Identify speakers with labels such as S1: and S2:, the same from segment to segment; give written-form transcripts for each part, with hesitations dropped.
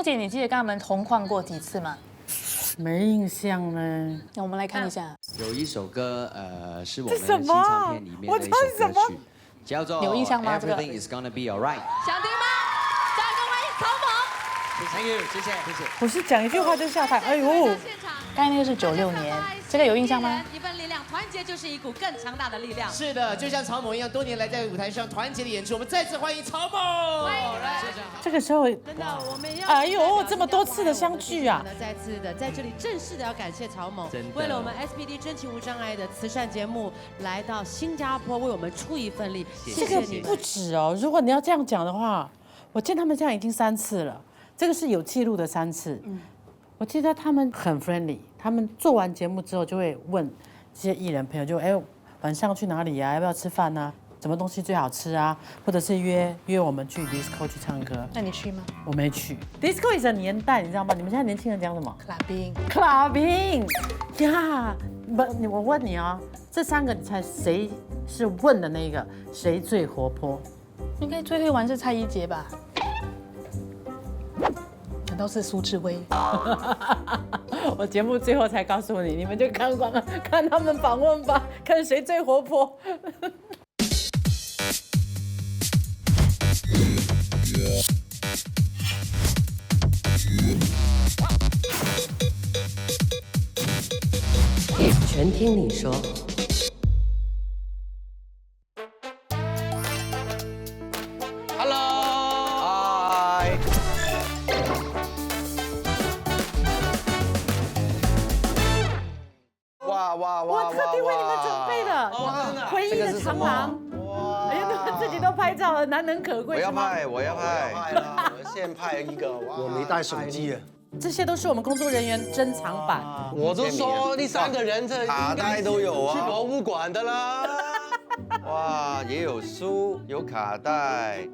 S1: 姐，你记得跟他们同框过几次吗？
S2: 没印象呢。
S1: 那我们来看一下，
S3: 有一首歌，是我们的新唱片里面的一首歌曲，叫做
S1: 有印象吗？这个
S3: Everything is gonna be alright。
S4: 想听吗？再各位曹猛。
S3: Thank you，谢谢谢谢。
S2: 我是讲一句话就下台，哎呦！
S1: 刚才那个是96年，这个有印象吗？
S4: 一份力量，团结就是一股更强大的力量。
S5: 是的，就像曹猛一样，多年来在舞台上团结的演出，我们再次欢迎曹猛。
S2: 这个时候，
S4: 真的，我们要
S2: 哎呦，这么多次的相聚啊！
S4: 再次的在这里正式的要感谢曹猛，
S3: 真的
S4: 为了我们 SPD 真情无障碍的慈善节目，来到新加坡为我们出一份力。
S2: 这个不止哦，如果你要这样讲的话，我见他们这样已经3次了，这个是有记录的3次。我记得他们很 friendly， 他们做完节目之后就会问这些艺人朋友，就晚上去哪里呀？要不要吃饭啊？什么东西最好吃啊？或者是约我们去 disco 去唱歌。
S1: 那你去吗？
S2: 我没去。disco is a 年代，你知道吗？你们现在年轻人讲什么
S1: ？clubbing
S2: 呀，不，我问你啊，这3个你猜谁是问的那个？谁最活泼？
S1: 应该最会玩是蔡依杰吧？难道是苏志威？
S2: 我节目最后才告诉你，你们就看他们访问吧，看谁最活泼。
S6: 全听你说。
S2: 我特地为你们准备的回忆的长廊。哎呀，你们自己都拍照了，难能可贵。
S7: 我要拍。
S8: 我现拍一个，我没带手机啊。
S2: 这些都是我们工作人员珍藏版。
S8: 我就说那3个人这
S7: 卡带都有啊，
S8: 去博物馆的啦。
S7: 哇，也有书，有卡带。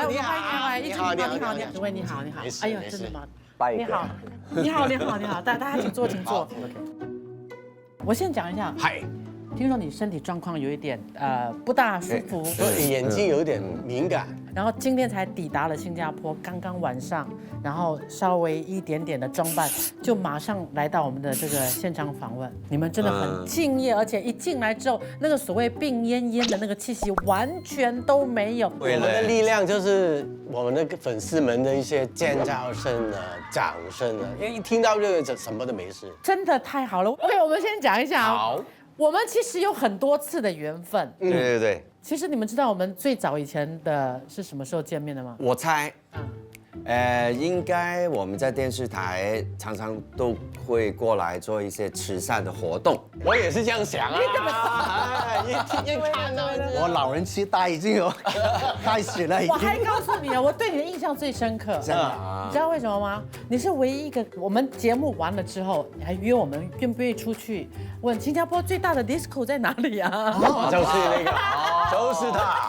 S8: 你好，
S2: 各位你好。哎呦，真的吗？
S8: 你好，
S2: 你好，大家请坐，请坐。我先讲一下。
S8: 嗨。
S2: 听说你身体状况有一点不大舒服，
S8: 眼睛有点敏感，
S2: 然后今天才抵达了新加坡，刚刚晚上，然后稍微一点点的装扮，就马上来到我们的这个现场访问。你们真的很敬业，而且一进来之后，那个所谓病恹恹的那个气息完全都没有。
S8: 我们的力量就是我们的粉丝们的一些尖叫声啊、掌声啊，因为一听到这个什么都没事。
S2: 真的太好了。OK， 我们先讲一下。
S8: 好。
S2: 我们其实有很多次的缘分。
S7: 对。
S2: 其实你们知道我们最早以前的是什么时候见面的吗？
S7: 我猜，应该我们在电视台常常都会过来做一些慈善的活动。
S8: 我也是这样想啊。一看到我老人痴呆已经有开始了。
S2: 我还告诉你啊，我对你的印象最深刻。真的？你知道为什么吗？你是唯一一个，我们节目完了之后，你还约我们愿不愿意出去？问新加坡最大的 disco 在哪里啊？
S8: 就是那个，就是他。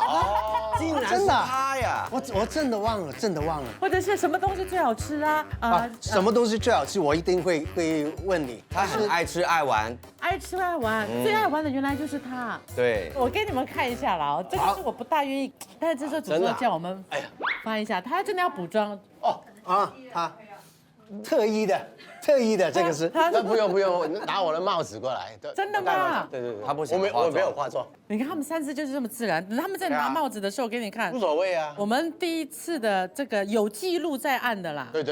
S7: 竟然是他呀！
S9: 我真的忘了，
S2: 或者是什么东西最好吃啊？
S9: 什么东西最好吃，我一定会问你。
S7: 他很爱吃爱玩，
S2: 爱吃爱玩，最爱玩的原来就是他。
S7: 对，
S2: 我给你们看一下啦，这个是我不大愿意，但是这是主播叫我们翻一下，他真的要补妆
S9: 哦特意的，这个是。
S8: 那不用，拿我的帽子过来。
S2: 真的吗？
S8: 对，
S7: 他不想
S8: 我没有化妆。
S2: 你看他们3次就是这么自然，他们在拿帽子的时候给你看，
S8: 无所谓啊。
S2: 我们第一次的这个有记录在案的啦。
S8: 对。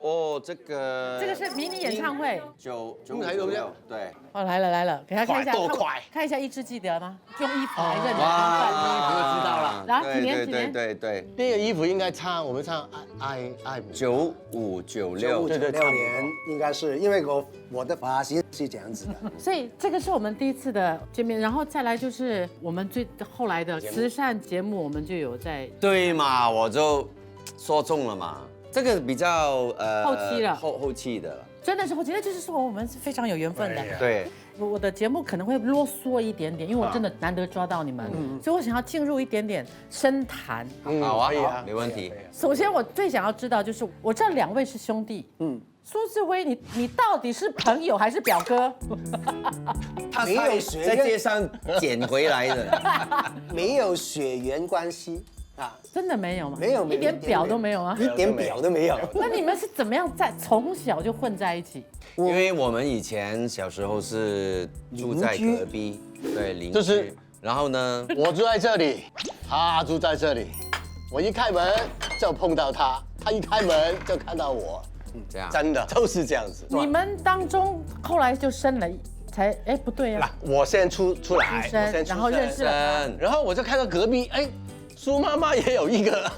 S7: 哦，这个
S2: 是迷你演唱会
S7: 956，对。
S2: 哦，来了，给他看一下，
S8: 多快，
S2: 看一下一枝记得吗？用衣服来认的。
S7: 哇，
S8: 衣服就知道了。
S2: 然后几年？
S7: 对。
S8: 那个衣服应该我们唱爱
S7: 9596，
S9: 对，96年应该是，因为我的发型是这样子的。
S2: 所以这个是我们第一次的见面，然后再来就是我们最后来的慈善节目，我们就有在。
S7: 对嘛，我就说中了嘛。这个比较
S2: 后期了，
S7: 后期的了，
S2: 真的是后期，那就是说我们是非常有缘分的。
S7: 对，
S2: 我的节目可能会啰嗦一点点，因为我真的难得抓到你们，所以我想要进入一点点深谈。
S7: 好啊，没问题。
S2: 首先，我最想要知道就是，我知道2位是兄弟，苏志威，你到底是朋友还是表哥？
S7: 他在街上捡回来的，
S9: 没有血缘关系。
S2: 真的没有吗？
S9: 没有
S2: 一点表都没有啊。
S9: 一点表都没有。
S2: 那你们是怎么样从小就混在一起？
S7: 因为我们以前小时候是住在隔壁，对邻居。
S8: 就是
S7: 然后呢，
S8: 我住在这里，他住在这里，我一开门就碰到他，他一开门就看到我，
S7: 这样
S8: 真的都是这样子。
S2: 你们当中后来就生了，不对呀、
S8: 我先出来，
S2: 出生然后认识了他，
S8: 然后我就看到隔壁，苏妈妈也有一个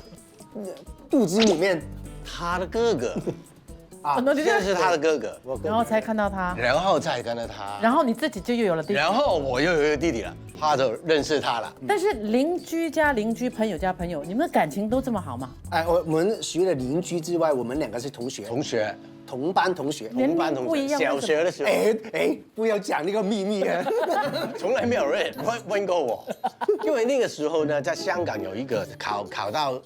S9: 肚子里面
S8: 她的哥哥，
S2: 你
S8: 这是她的哥哥，
S2: 然后才看到他，
S8: 然后再看到他，
S2: 然后你自己就又有了弟弟。
S8: 然后我又有一个弟弟了，他就认识他了。
S2: 但是邻居加邻居，朋友加朋友，你们的感情都这么好吗？
S9: 我们除了邻居之外，我们两个是同学，同班同学，
S2: 年龄不一样，
S8: 小学的时候，
S9: 不要讲那个秘密啊，
S8: 从来没有人问过我，因为那个时候呢，在香港有一个考到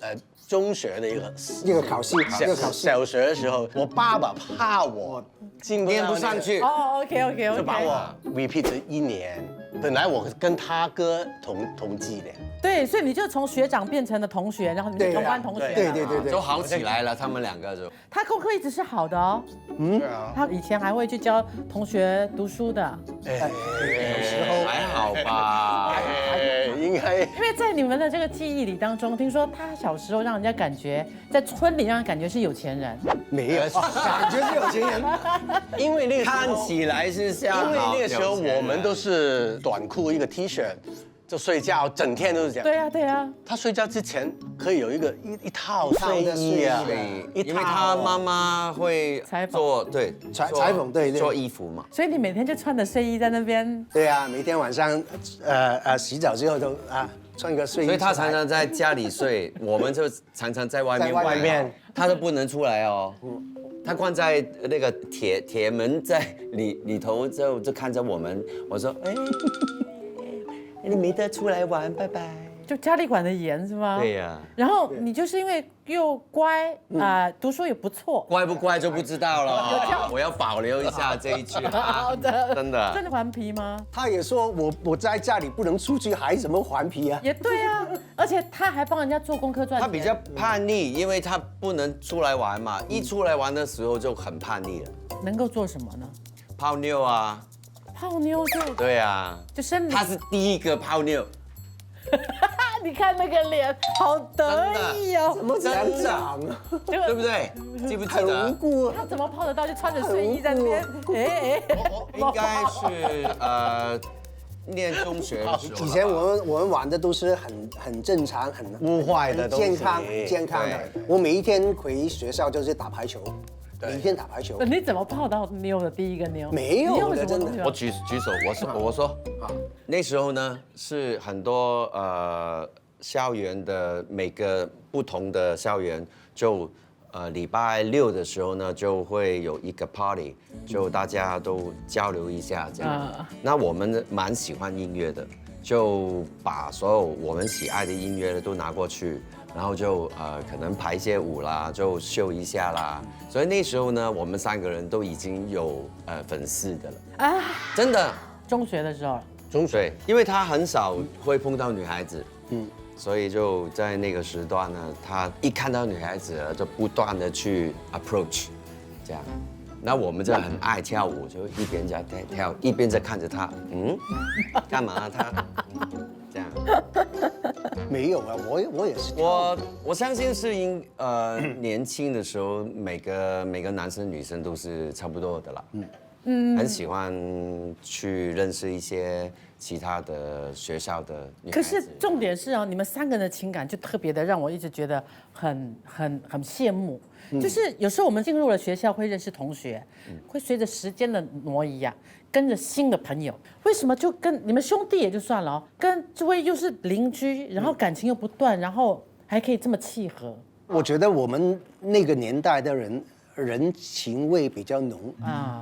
S8: 中学的一个考试，小学的时候，我爸爸怕我念不上去，OK， 就把我 repeat 1年。本来我跟他哥同级的，
S2: 对，所以你就从学长变成了同学，然后你们同班同学，
S9: 对，
S7: 就好起来了，他们两个就。
S2: 他功课一直是好的哦，
S8: 对啊，
S2: 他以前还会去教同学读书的，
S7: 有时候还好吧，
S8: 应该。
S2: 因为在你们的这个记忆里当中，听说他小时候让人家感觉在村里让人感觉是有钱人，
S9: 没有，感觉是有钱人，
S8: 因为那个
S7: 看起来是像。
S8: 因为那个时候我们都是短裤一个 T 恤，就睡觉，整天都是这样。
S2: 对啊。
S8: 他睡觉之前可以有一套睡衣啊，
S7: 因为他妈妈会做裁缝，对，做衣服嘛。
S2: 所以你每天就穿着睡衣在那边。
S9: 对啊，每天晚上洗澡之后都穿个睡衣。
S7: 所以他常常在家里睡，我们就常常在外面，他都不能出来哦。他关在那个铁门在里头，就看着我们。我说，你没得出来玩，拜拜。
S2: 就家里管得严是吗？
S7: 对呀。
S2: 然后你就是因为又乖读书也不错，
S7: 乖不乖就不知道了。我要保留一下这一句。
S2: 好的，
S7: 真的。
S2: 真的顽皮吗？
S9: 他也说我在家里不能出去，还怎么顽皮啊？
S2: 也对啊，而且他还帮人家做功课赚钱。
S7: 他比较叛逆，因为他不能出来玩嘛，一出来玩的时候就很叛逆了。
S2: 能够做什么呢？
S7: 泡妞啊。
S2: 泡妞就
S7: 对啊，
S2: 就生理。
S7: 他是第一个泡妞。
S2: 你看那个脸，好得意哦！
S9: 怎么这样讲？
S7: 对不对？记不记得？
S9: 很无辜。
S2: 他怎么泡得到？就穿着睡衣在那边，
S7: 应该是念中学的时候。
S9: 以前我们玩的都是很正常、很
S8: 污坏的东西，
S9: 健康的。我每一天回学校就是打排球。每天打排球，
S2: 你怎么泡到妞的第一个妞？
S9: 没有的，真的。
S7: 我举手，我说，那时候呢是很多校园的每个不同的校园就礼拜6的时候呢就会有一个 party， 就大家都交流一下这样。那我们蛮喜欢音乐的，就把所有我们喜爱的音乐都拿过去。然后就可能排一些舞啦，就秀一下啦。所以那时候呢，我们3个人都已经有粉丝的了真的。
S2: 中学的时候。
S7: 中学，因为他很少会碰到女孩子，所以就在那个时段呢，他一看到女孩子就不断的去 approach， 这样。那我们就很爱跳舞，就一边在跳，一边在看着他，干嘛他这样？
S9: 没有啊，我也是。
S7: 我相信是年轻的时候，每个男生女生都是差不多的啦。很喜欢去认识一些其他的学校的女孩子。
S2: 可是重点是你们3个人的情感就特别的让我一直觉得很羡慕。就是有时候我们进入了学校会认识同学，会随着时间的挪移跟着新的朋友。为什么就跟你们兄弟也就算了跟这位又是邻居，然后感情又不断，然后还可以这么契合？
S9: 我觉得我们那个年代的人情味比较浓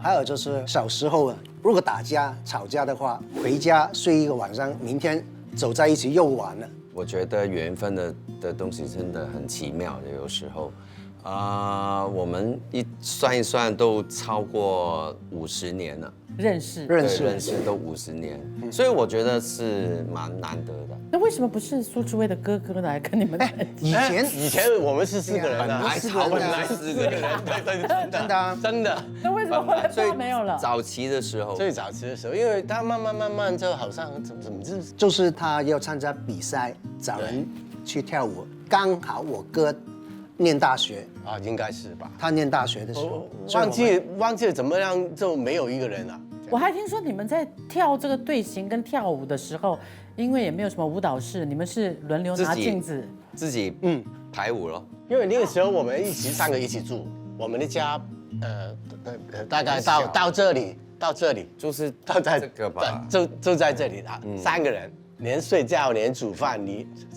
S9: 还有就是小时候如果打架吵架的话，回家睡一个晚上，明天走在一起又玩了。
S7: 我觉得缘分的东西真的很奇妙的，有时候我们算一算都超过50年了。
S2: 认识。
S7: 对认识都50年，所以我觉得是蛮难得的。
S2: 那为什么不是苏志威的哥哥来跟你们在一起？
S8: 以前我们是4个人啊，
S7: 本来4个人，
S8: 对，
S9: 真的啊
S8: 真的。
S2: 那为什么后来爸没有了？
S7: 早期的时候，
S8: 最早期的时候，因为他慢慢就好像怎么
S9: 就是他要参加比赛，找人去跳舞，刚好我哥念大学，
S8: 啊，应该是吧？
S9: 他念大学的时候，
S8: 忘记了怎么样就没有一个人了。
S2: 我还听说你们在跳这个队形跟跳舞的时候，因为也没有什么舞蹈室，你们是轮流拿镜子，
S7: 自己排舞咯。
S8: 因为那个时候我们3个一起住，我们的家大概到这里，
S7: 就是
S8: 到在
S7: 这个吧，
S8: 就在这里啊，3个人连睡觉连煮饭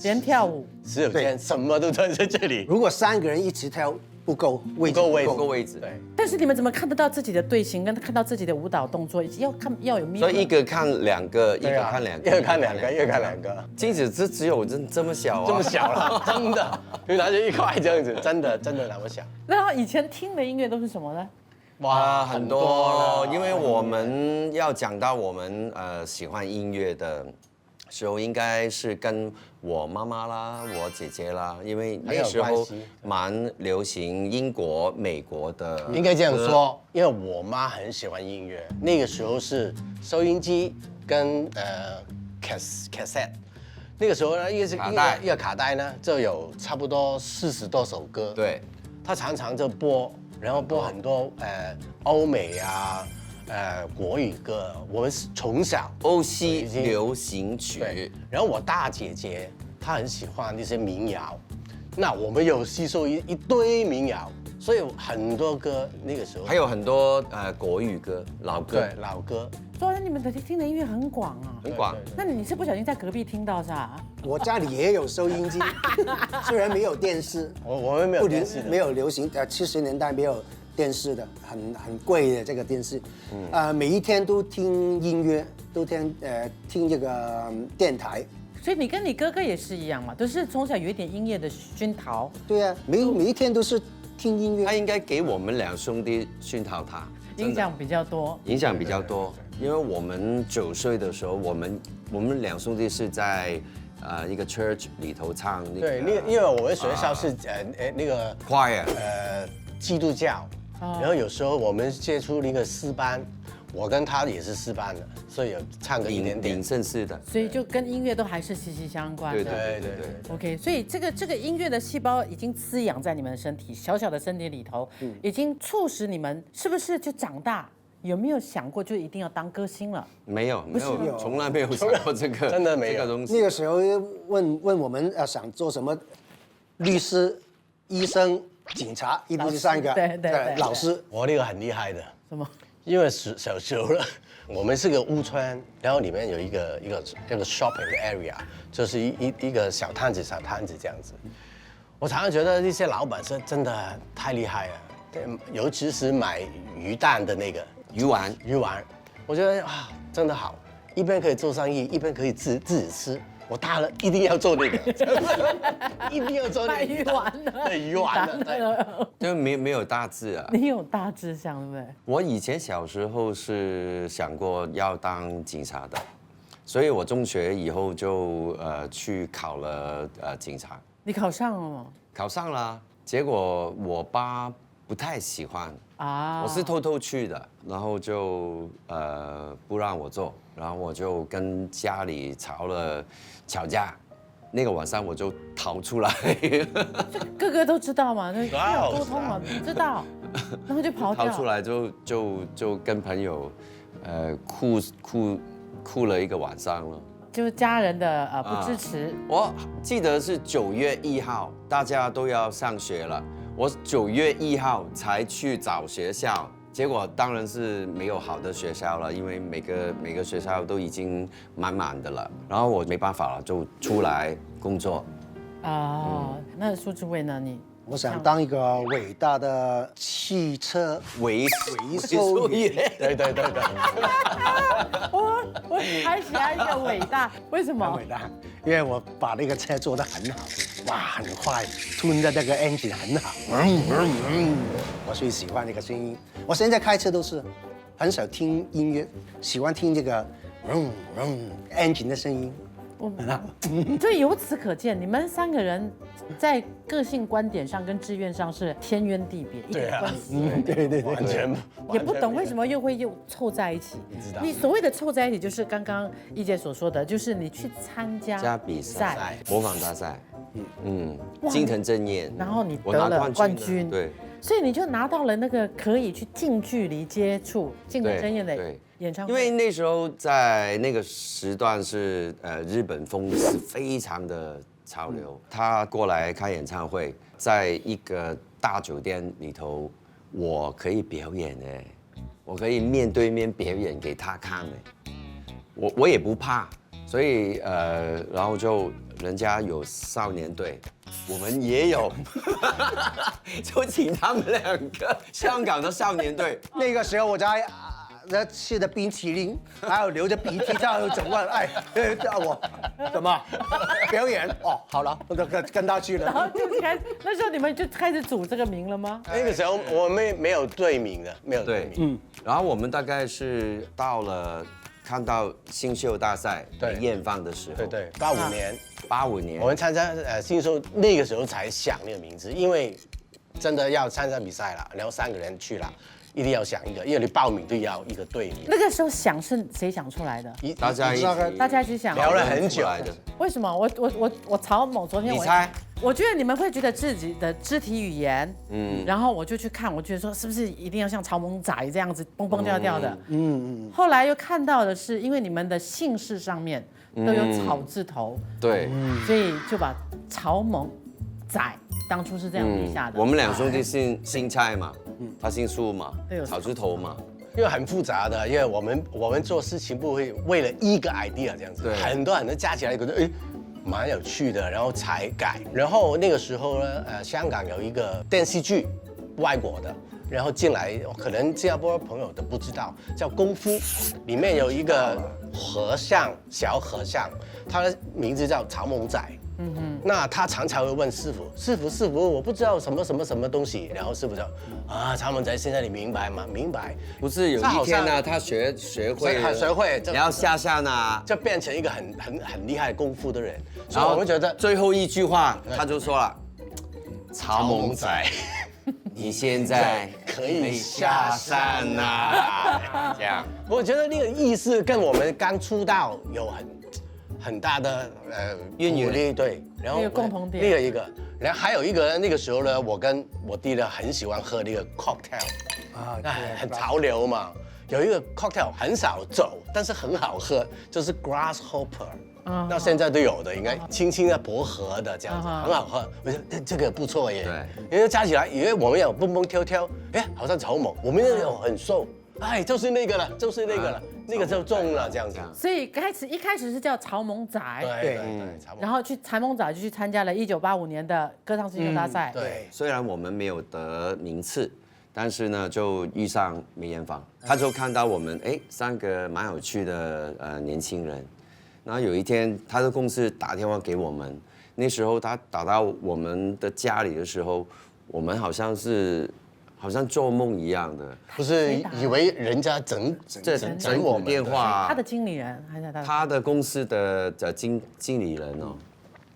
S2: 连跳舞，
S8: 只有天什么都在这里，
S9: 如果3个人一起跳不够位置，
S7: 不够位置。
S8: 对。
S2: 但是你们怎么看得到自己的队形，跟看到自己的舞蹈动作，要有密。
S7: 所以一个看2个，一个看2个，
S8: 越看两个。
S7: 镜子只有这么小啊，
S8: 这么小了，真的，就拿着1块这样子，真的那么小。
S2: 然后以前听的音乐都是什么呢？
S7: 哇，很多
S8: 了，
S7: 因为我们要讲到我们喜欢音乐的时候，应该是跟我妈妈啦、我姐姐啦，因为那时候蛮流行英国、美国的。
S8: 应该这样说，因为我妈很喜欢音乐，那个时候是收音机跟cassette， 那个时候呢，一个卡带呢就有差不多40多首歌。
S7: 对，
S8: 她常常就播，然后播很多欧美啊。国语歌，我们是从小
S7: 欧西流行曲。
S8: 对，然后我大姐姐她很喜欢那些民谣，那我们有吸收一堆民谣，所以很多歌那个时候
S7: 还有很多国语歌、老歌。
S8: 对，老歌。
S2: 所以你们的听的音乐很广啊，
S7: 很广。
S2: 那你是不小心在隔壁听到是吧？
S9: 我家里也有收音机，虽然没有电视，
S8: 我们没有电视的，
S9: 没有流行70年代没有电视的，很贵的这个电视，每一天都听音乐，都听这个电台。
S2: 所以你跟你哥哥也是一样嘛，都是从小有一点音乐的熏陶。
S9: 对啊，每一天都是听音乐。
S7: 他应该给我们2兄弟熏陶他，
S2: 影响比较多。
S7: 影响比较多，因为我们9岁的时候，我们2兄弟是在一个 church 里头唱那个。
S8: 对，因为我们学校是那个
S7: choir
S8: 基督教。然后有时候我们接触那个诗班，我跟他也是诗班的，所以有唱个一点点。
S7: 领圣诗的，
S2: 所以就跟音乐都还是息息相关的。
S7: 对。
S2: OK， 所以这个音乐的细胞已经滋养在你们的身体，小小的身体里头，已经促使你们是不是就长大？有没有想过就一定要当歌星了？
S7: 没有，从来没有想过这个，
S8: 真的没有
S7: 这个东西。
S9: 那个时候问我们想做什么，律师、医生、警察，一定是3个。
S2: 对，
S9: 老师。
S8: 我那个很厉害的，
S2: 什么？
S8: 因为小时候了，我们是个屋村，然后里面有一个 shopping 的 area， 就是一个小摊子这样子。我常常觉得这些老板是真的太厉害了，尤其是买鱼蛋的那个鱼丸，我觉得真的好，一边可以做生意，一边可以自己吃。我大了一定要做那个，一定要做那个
S2: 鱼丸的，
S8: 对鱼丸的，
S7: 就没有大志啊。
S2: 你有大志向，对不对？
S7: 我以前小时候是想过要当警察的，所以我中学以后就去考了警察。
S2: 你考上了吗？
S7: 考上了，结果我爸不太喜欢
S2: 啊，
S7: 我是偷偷去的，然后就不让我做，然后我就跟家里吵架，那个晚上我就逃出来。
S2: 这哥哥都知道嘛，要沟通嘛，知道，然后就跑掉。
S7: 逃出来就跟朋友哭了一个晚上了。
S2: 就是家人的不支持。
S7: 我记得是9月1号，大家都要上学了，我9月1号才去找学校，结果当然是没有好的学校了，因为每个学校都已经满的了，然后我没办法了，就出来工作。
S2: 那苏志威呢？
S9: 我想当一个伟大的汽车维修员。
S8: 对。
S2: 我还喜欢一个伟大，为什么？
S9: 伟大，因为我把那个车做得很好，哇，很快，吞的那个 engine 很好，我最喜欢那个声音。我现在开车都是，很少听音乐，喜欢听这个engine 的声音。
S2: 所以由此可见，你们3个人在个性观点上跟志愿上是天渊地别，一点关系
S9: 对，
S8: 完全
S2: 也不懂为什么又会凑在一起。你所谓的凑在一起，就是刚刚一姐所说的，就是你去参加
S7: 比赛，模仿大赛，京城正彦，
S2: 然后你
S7: 我
S2: 得了
S7: 拿
S2: 冠军，
S7: 对，
S2: 所以你就拿到了那个可以去近距离接触京城正彦的
S7: 对
S2: 演唱会。
S7: 因为那时候在那个时段是日本风是非常的潮流，他过来开演唱会，在一个大酒店里头，我可以表演哎，我可以面对面表演给他看哎，我也不怕，所以然后就人家有少年队，我们也有，就请他们2个香港的少年队。
S9: 那个时候我在吃的冰淇淋，还有流着鼻涕在走过来，叫我怎么表演？哦，好了，我就跟他去
S2: 然后
S9: 了。
S2: 就那时候你们就开始组这个名了吗？
S8: 那个时候我们没有队名的，没有队名。
S7: 然后我们大概是到了看到新秀大赛
S8: 对
S7: 艳放的时候，
S8: 对，85年
S7: ，85年，
S8: 我们参加新秀，那个时候才想那个名字，因为真的要参加比赛了，然后3个人去了。一定要想一个，因为你报名就要一个队名。
S2: 那个时候想是谁想出来的？
S7: 大家一起
S2: 大家一起想。
S8: 聊了很久
S7: 来的。
S2: 为什么？我曹某昨天
S7: 你猜？
S2: 我觉得你们会觉得自己的肢体语言，然后我就去看，我觉得说是不是一定要像曹猛仔这样子蹦蹦跳跳的，后来又看到的是，因为你们的姓氏上面都有草字头，
S7: 对，
S2: 所以就把曹猛仔当初是这样立下的。
S7: 我们2兄弟姓蔡嘛，他姓苏嘛
S2: 对，
S7: 草字头嘛，
S8: 因为很复杂的，因为我们做事情不会为了一个 idea 这样子，
S7: 对
S8: 很多加起来觉得蛮有趣的，然后才改。然后那个时候呢，香港有一个电视剧，外国的，然后进来，可能新加坡朋友都不知道，叫《功夫》，里面有一个和尚，小和尚，他的名字叫曹猛仔。那他常常会问师傅，师傅，我不知道什么东西。然后师傅就曹猛仔，现在你明白吗？明白。
S7: 不是有一天呢，他学会了，然后下呢，
S8: 就变成一个很厉害的功夫的人。所
S7: 然后
S8: 以我们觉得
S7: 最后一句话他就说了，曹猛仔，你现在
S8: 可以下山
S7: 啦，这样。
S8: 我觉得那个意思跟我们刚出道有很大的
S7: 渊源
S8: 鼓励，对，然后
S2: 一个共同点
S8: 那个一个，然后还有一个呢，那个时候呢，我跟我弟呢很喜欢喝那个 cocktail，很潮流嘛，有一个 cocktail 很少走，但是很好喝，就是 grasshopper。到现在都有的，应该轻轻的薄荷的这样子，很好喝。我觉得这个不错耶。
S7: 对，
S8: 因为加起来，因为我们有蹦蹦跳跳，好像曹猛，我们也有很瘦，就是那个了，那个就中了这样子。
S2: 所以一开始是叫曹猛仔，
S8: 对，曹猛。
S2: 然后曹猛仔就去参加了1985年的歌唱新秀大赛。
S8: 对，
S7: 虽然我们没有得名次，但是呢，就遇上梅艳芳，他就看到我们3个蛮有趣的年轻人。然后有一天，他的公司打电话给我们，那时候他打到我们的家里的时候，我们好像做梦一样的，
S8: 不是以为人家整我们
S7: 电话，
S2: 他的经理人还是
S7: 他的公司的经理人哦，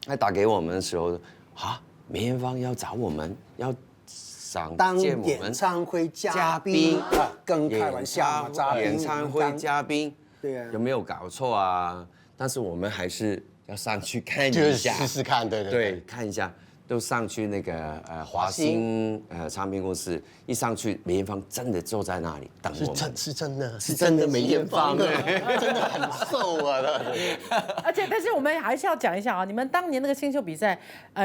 S7: 他打给我们的时候，梅艳芳要找我们，要想
S9: 当
S7: 见我们
S9: 演唱会嘉宾跟开玩笑嘛，嘉宾
S7: 演唱会嘉宾，
S9: 对啊，
S7: 有没有搞错啊？但是我们还是要上去看一
S8: 就是
S7: 下，
S8: 试试看，对，
S7: 看一下，都上去那个华星唱片公司，一上去梅艳芳真的坐在那里等我们，
S8: 是真的梅艳芳，真的很瘦啊，
S2: 但是我们还是要讲一下啊，你们当年那个新秀比赛，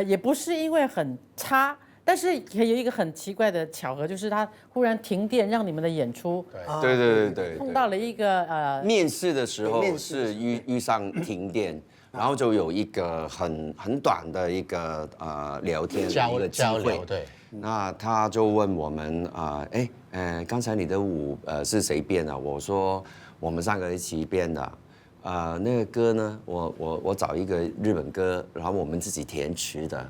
S2: 也不是因为很差。但是也有一个很奇怪的巧合，就是他忽然停电，让你们的演出
S7: 对
S2: 碰到了一个
S7: 面试的时候是遇上停电，然后就有一个很短的一个聊天的一个机会，
S8: 对。
S7: 那他就问我们刚才你的舞是谁编的？我说我们3个一起编的。那个歌呢，我找一个日本歌，然后我们自己填词的。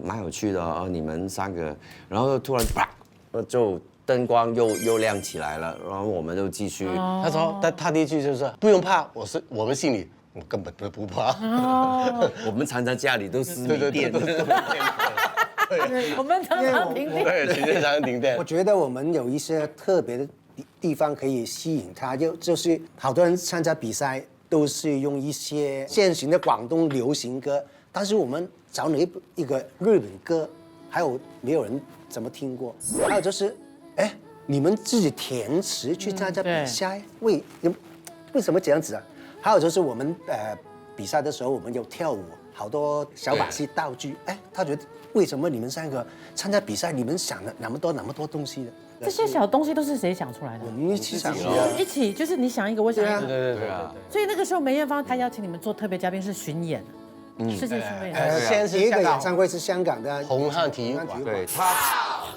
S7: 蛮有趣的哦，你们3个，然后突然就灯光又亮起来了，然后我们就继续。
S8: 他说他第一句就是说不用怕，我们心里我根本都不怕。
S7: 我们常常家里都是没电。
S2: 我们常常停电。
S8: 对，经常停电
S9: 我。觉得我们有一些特别的地方可以吸引他，就是好多人参加比赛都是用一些现行的广东流行歌，但是我们找了一个日本歌，还有没有人怎么听过？还有就是，哎，你们自己填词去参加比赛，为什么这样子啊？还有就是我们比赛的时候我们有跳舞，好多小把戏道具，哎，他觉得为什么你们3个参加比赛，你们想了那么多东西的？
S2: 这些小东西都是谁想出来的？
S9: 我们一起想的。
S2: 一起就是你想一个，我想一个。
S8: 对啊。
S2: 所以那个时候梅艳芳她邀请你们做特别嘉宾是巡演，是这巡演。
S8: 先是
S9: 第一个演唱会是香港的
S8: 红磡体育馆，
S7: 对他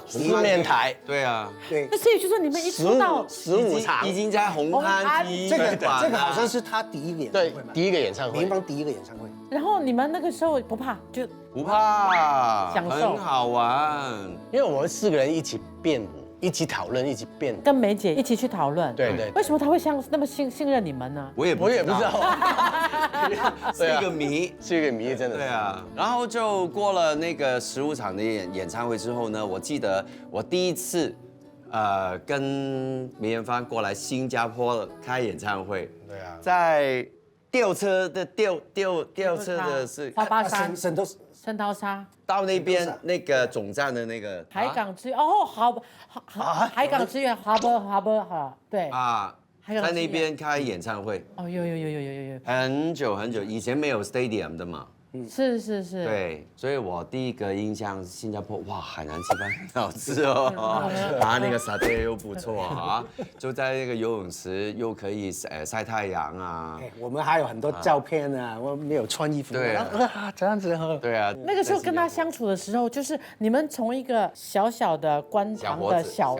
S8: 四面台，
S7: 对啊，
S9: 对，
S2: 那所以就说你们一出道
S8: 15场，
S7: 已经在红磡体育馆了
S9: 这个好像是他第一个演唱
S8: 对
S9: 会嘛，
S8: 第一个演唱会
S9: 梅艳，芳第一个演唱会。
S2: 然后你们那个时候不怕，就
S7: 不怕，
S2: 享受
S7: 很好玩。
S8: 因为我们4个人一起编舞，一起讨论，一起编。
S2: 跟梅姐一起去讨论。
S8: 对对，
S2: 为什么她会那么信任你们呢？
S7: 我也不知道，是一个谜。
S8: 是一个谜，真的。
S7: 对啊，然后就过了那个15场的演唱会之后呢，我记得我第一次，跟梅艳芳过来新加坡开演唱会。
S8: 对啊，
S7: 在吊车的吊车的是
S2: 花巴山、圣淘沙
S7: 到那边那个总站的那个
S2: 海港之哦，海港之源 Harbor 哈，对
S7: 啊，在那边开演唱会。
S2: 哦，有，
S7: 很久，以前没有 stadium 的嘛。
S2: 是。
S7: 对，所以我第一个印象新加坡，哇，海南鸡饭很好吃哦，那个沙爹又不错啊，就在那个游泳池又可以晒太阳啊。
S9: 我们还有很多照片啊，我没有穿衣服。
S7: 对
S9: 啊，这样子哈。
S7: 对啊，
S2: 那个时候跟他相处的时候，就是你们从一个小小的官场的小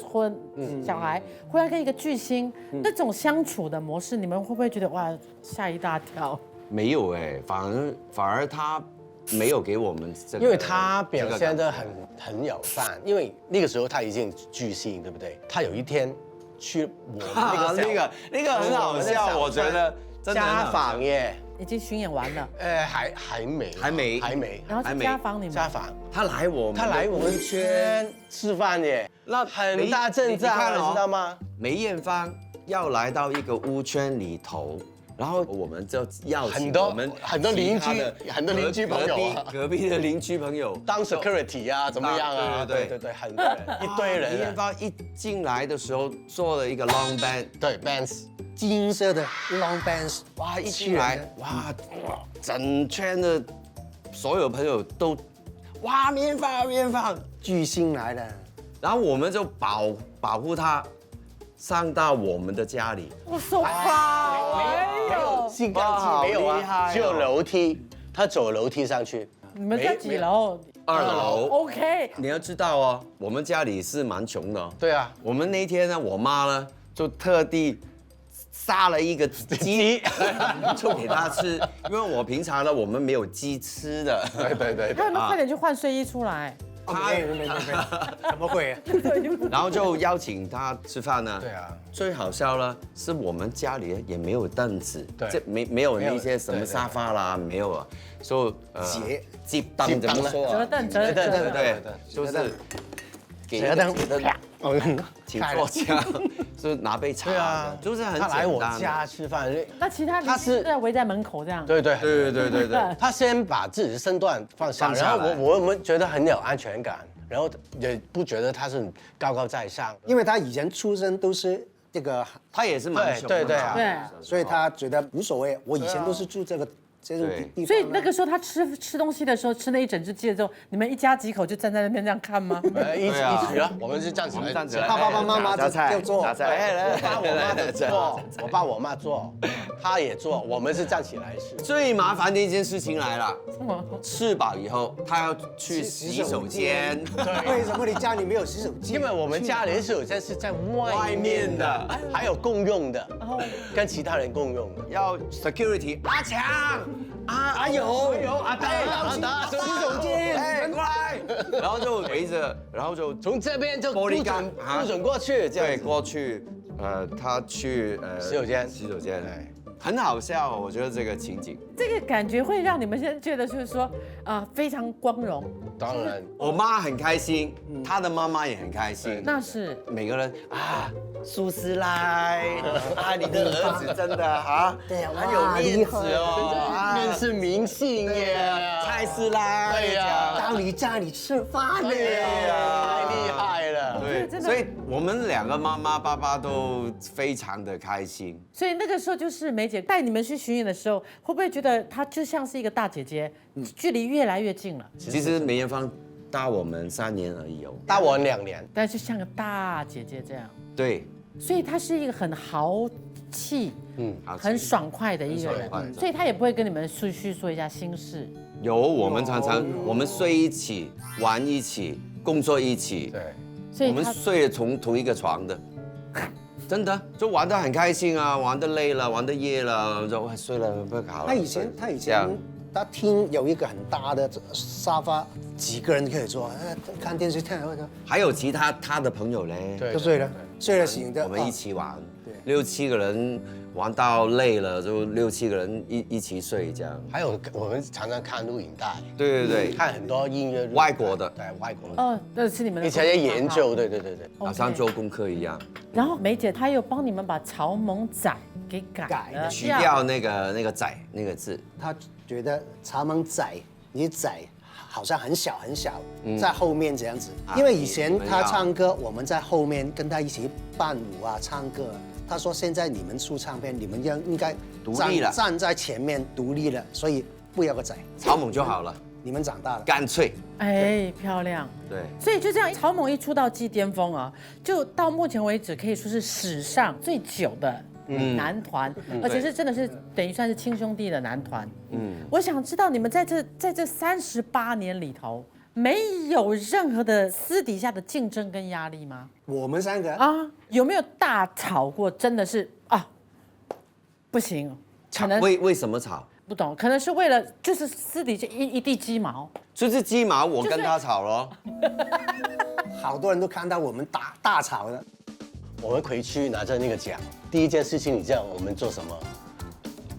S2: 村小孩，忽然跟一个巨星，那种相处的模式，你们会不会觉得哇吓一大跳？
S7: 没有哎，反而他没有给我们这个，
S8: 因为他表现得很友善，因为那个时候他已经巨星，对不对？他有一天去我
S7: 那个很好笑，我觉得真的
S8: 家访耶，
S2: 已经巡演完了，
S8: 还没，
S2: 然后去家访你们，
S8: 家访，
S7: 他来我们
S8: 圈吃饭耶，那很大阵仗，你知道吗？
S7: 梅艳芳要来到一个屋圈里头。然后我们就邀请我们
S8: 很多邻居朋友啊，
S7: 隔壁的邻居朋友
S8: 当 security 啊，怎么样啊？对，很多人，一堆人。梅
S7: 艳芳一进来的时候做了一个 long band，
S8: 对 bands，
S9: 金色的 long bands，
S7: 哇，一进来哇，整圈的所有朋友都哇，梅艳芳，
S9: 巨星来了，
S7: 然后我们就保护他。上到我们的家里，
S2: 我 so proud，
S8: 没有新干机，没有啊，只有楼梯，他走楼梯上去。
S2: 你们在几楼
S7: ？2楼。
S2: OK。
S7: 你要知道哦，我们家里是蛮穷的哦。
S8: 对啊，
S7: 我们那天呢，我妈呢就特地杀了一个鸡，就给他吃，因为我平常呢我们没有鸡吃的。
S8: 对。
S2: 那你们快点去换睡衣出来。
S9: 没，怎么会？
S7: 然后就邀请他吃饭呢。
S8: 对啊，
S7: 最好笑了，是我们家里也没有凳子，
S8: 对，
S7: 这没有那些什么沙发啦，没有啊，所以接凳怎么说啊？
S2: 折凳，
S7: 对，就是
S9: 折凳，
S7: 请坐下，就拿杯茶。
S8: 对啊，
S7: 就是很简单。
S8: 他来我家吃饭，
S2: 那其他邻居是在围在门口这样。
S8: 对。
S7: 他
S8: 先把自己的身段放下，然后我们觉得很有安全感，然后也不觉得他是高在上，
S9: 因为他以前出生都是这个，
S7: 他也是蛮穷的，
S2: 对，
S9: 所以他觉得无所谓。我以前都是住这种地方。
S2: 所以那个时候他吃东西的时候，吃那一整只鸡的时候，你们一家几口就站在那边这样看吗？
S8: 一起啊，我们是站起来，
S9: 爸爸妈妈就坐，
S8: 我爸我妈坐，他也坐，我们是站起来吃。
S7: 最麻烦的一件事情来了，吃饱以后他要去洗手间。
S9: 为什么你家里没有洗手间？
S8: 因为我们家里的洗手间是在外面的，还有共用的，跟其他人共用的，
S7: 要 security 阿强。有阿德，
S9: 洗手间，
S7: 过来，然后就围着，然后就
S8: 从这边就
S7: 玻璃杆
S8: 不准过去，这
S7: 对
S8: 样子。
S7: 过去，他去
S8: 洗手间
S7: 洗手间，很好笑，我觉得这个情景。
S2: 这个感觉会让你们现在觉得就是说，非常光荣。
S8: 当然，
S7: 我妈很开心，她的妈妈也很开心。
S2: 那是
S7: 每个人啊，苏斯来啊，你的儿子真的啊，
S9: 对啊
S7: 很有面子
S9: 哇
S7: 哦，啊
S8: 面是明星耶，
S7: 蔡斯拉，
S8: 对呀
S9: 到你家里吃饭呢。
S8: 太厉害了。
S7: 对，
S2: 真的
S7: 所以我们两个妈妈爸爸都非常的开心。
S2: 所以那个时候就是梅姐带你们去巡演的时候，会不会觉得她就像是一个大姐姐，距离越来越近了？
S7: 其实梅艳芳大我们3年而已哦。
S8: 大我2年。
S2: 但是像个大姐姐这样，
S7: 对，
S2: 所以她是一个很豪气、很爽快的一个人
S7: 很爽，快
S2: 所以她也不会跟你们叙说一下心事。
S7: 有我们常常我们睡一起，玩一起，工作一起。
S8: 对，
S7: 我们
S2: 所以她
S7: 睡同一个床的，真的就玩得很开心啊，玩得累了，玩得夜了，就睡了不好了。
S9: 他以前
S7: 这样
S9: 他厅有一个很大的沙发，几个人可以坐，看电视看，
S7: 还有其他他的朋友嘞，
S8: 对
S9: 就睡了，睡了醒的。
S7: 我们一起玩，6、7个人玩到累了，就6、7个人一起睡这样。
S8: 还有我们常常看录影带，
S7: 对对对，
S8: 看很多音乐录影带
S7: 外国的
S8: 对外国的，
S2: 哦，那是你们的
S8: 以前也研究，对对对对。
S7: 好像做功课一样，
S2: 然后梅姐她又帮你们把曹猛仔给改了，
S7: 取掉那个仔那个字。
S9: 他觉得茶门仔，你仔好像很小很小，在后面这样子。因为以前他唱歌，我们在后面跟他一起伴舞啊，唱歌。他说现在你们出唱片，你们应该
S7: 独立了
S9: 站在前面独立了，所以不要个仔，
S7: 曹猛就好了，
S9: 你们长大了。
S7: 干脆。
S2: 哎，漂亮。
S7: 对，
S2: 所以就这样，曹猛一出道即巅峰啊，就到目前为止可以说是史上最久的男团，而且是真的是等于算是亲兄弟的男团。我想知道你们在这38年里头，没有任何的私底下的竞争跟压力吗？
S9: 我们3个
S2: 啊，有没有大吵过？真的是啊，不行，可能
S7: 为什么吵？
S2: 不懂，可能是为了就是私底下一地鸡毛。
S7: 就是鸡毛，我跟他吵咯。
S9: 好多人都看到我们大吵的。
S8: 我们回去拿着那个奖，第一件事情你知道我们做什么？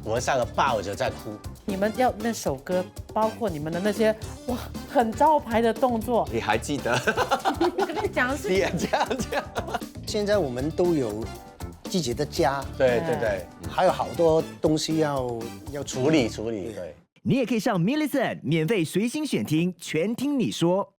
S8: 我们3个抱着在哭。
S2: 你们要那首歌，包括你们的那些哇很招牌的动作，
S7: 你还记得？
S2: 我跟你讲的是
S7: 你也这样。
S9: 现在我们都有自己的家，
S8: 对对对，
S9: 还有好多东西要
S8: 处理。对。
S6: 你也可以上 Millicent 免费随心选听，全听你说。